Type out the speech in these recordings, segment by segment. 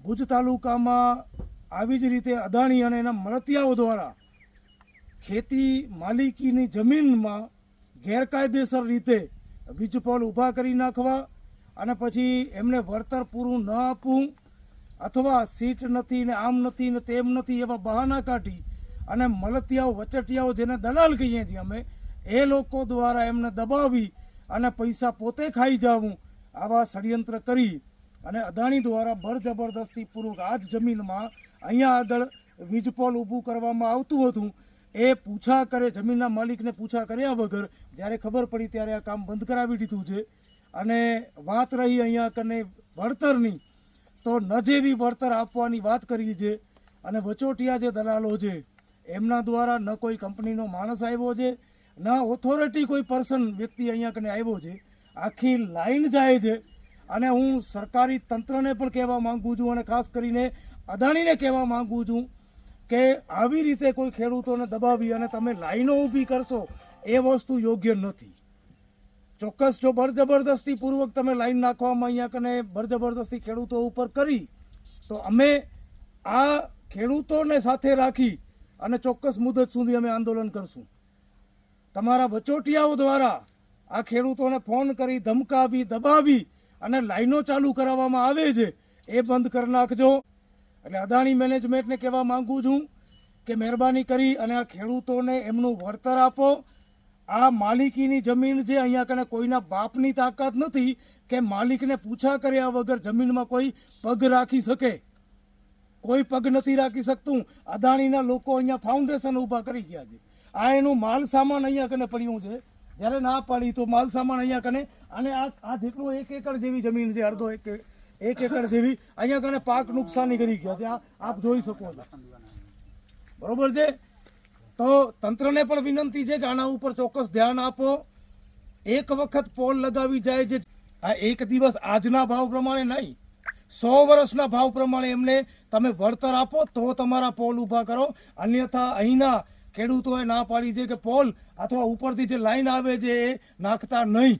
ભુજ તાલુકામાં આવી જ રીતે અદાણી અને એના મળતિયાઓ દ્વારા ખેતી માલિકીની જમીનમાં ગેરકાયદેસર રીતે વીજપોલ ઊભા કરી નાખવા અને પછી એમને વળતર પૂરું ન આપવું અથવા સીટ નથી ને આમ નથી ને તેમ નથી એવા બહાના કાઢી અને મળતિયાઓ વચટિયાઓ જેને દલાલ કહીએ છીએ અમે એ લોકો દ્વારા એમને દબાવી અને પૈસા પોતે ખાઈ જવું આવા ષડયંત્ર કરી અને અદાણી દ્વારા બળજબરદસ્તીપૂર્વક આ જ જમીનમાં અહીંયા આગળ વીજપોલ ઊભું કરવામાં આવતું હતું. એ પૂછા કરે જમીનના માલિકને પૂછા કર્યા વગર જ્યારે ખબર પડી ત્યારે આ કામ બંધ કરાવી દીધું છે. અને વાત રહી અહીંયા કને વળતરની, તો ન જેવી વળતર આપવાની વાત કરી છે અને વચોટિયા જે દલાલો છે એમના દ્વારા ન કોઈ કંપનીનો માણસ આવ્યો છે ન ઓથોરિટી કોઈ પર્સન વ્યક્તિ અહીંયા કને આવ્યો છે. આખી લાઈન જાય છે અને હું સરકારી તંત્રને પણ કહેવા માગું છું અને ખાસ કરીને અદાણીને કહેવા માગું છું કે આવી રીતે કોઈ ખેડૂતોને દબાવી અને તમે લાઈનો ઊભી કરશો એ વસ્તુ યોગ્ય નથી. ચોક્કસ જો બળજબરદસ્તીપૂર્વક તમે લાઈન નાખવામાં અહીંયા કને બળજબરદસ્તી ખેડૂતો ઉપર કરી તો અમે આ ખેડૂતોને સાથે રાખી અને ચોક્કસ મુદત સુધી અમે આંદોલન કરશું. તમારા વચોટિયાઓ દ્વારા આ ખેડૂતોને ફોન કરી ધમકાવી દબાવી અને લાઈનો ચાલુ કરાવવામાં આવે છે એ બંધ કરી નાખજો. એટલે અદાણી મેનેજમેન્ટને કહેવા માગું છું કે મહેરબાની કરી અને આ ખેડૂતોને એમનું વળતર આપો. આ માલિકીની જમીન છે, અહીંયા કને કોઈના બાપની તાકાત નથી કે માલિકને પૂછા કર્યા વગર જમીનમાં કોઈ પગ રાખી શકે. કોઈ પગ નથી રાખી શકતું. અદાણીના લોકો અહીંયા ફાઉન્ડેશન ઊભા કરી ગયા છે. આ એનું માલ સામાન અહીંયા કને પડ્યું છે. જ્યારે ના પાડી તો માલ સામાન અહીંયા કને અને આ જેટલું 1 એકર જેવી જમીન છે, અડધો 1 એકર જેવી અહીંયા કને પાક નુકસાની કરી ગયા છે. આપ જોઈ શકો છો, બરોબર છે. તો તંત્રને પણ વિનંતી છે કે આના ઉપર ચોક્કસ ધ્યાન આપો. એક વખત પોલ લગાવી જાય છે, આ એક દિવસ આજના ભાવ પ્રમાણે નહીં, 100 વર્ષના ભાવ પ્રમાણે એમને તમે વળતર આપો તો તમારા પોલ ઊભા કરો. અન્યથા અહીંના ખેડૂતોએ ના પાડી છે કે પોલ અથવા ઉપરથી જે લાઈન આવે છે એ નાખતા નહીં.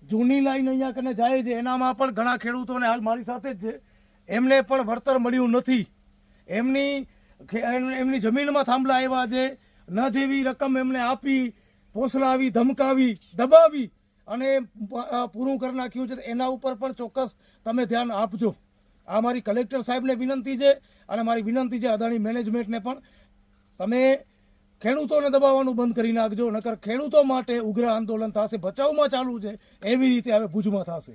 જૂની લાઈન અહીંયા કને જાય છે એનામાં પણ ઘણા ખેડૂતોને હાલ મારી સાથે જ છે, એમને પણ વળતર મળ્યું નથી. એમની જમીનમાં થાંભલા આવ્યા છે, ન જેવી રકમ એમને આપી પોસલાવી ધમકાવી દબાવી અને પૂરું કરી નાખ્યું છે. એના ઉપર પણ ચોક્કસ તમે ધ્યાન આપજો. આ મારી કલેક્ટર સાહેબને વિનંતી છે અને મારી વિનંતી છે અદાણી મેનેજમેન્ટને પણ, તમે ખેડૂતોને દબાવવાનું બંધ કરી નાખજો. નકર ખેડૂતો માટે ઉગ્ર આંદોલન થશે. બચાવમાં ચાલુ છે એવી રીતે હવે ભુજમાં થશે.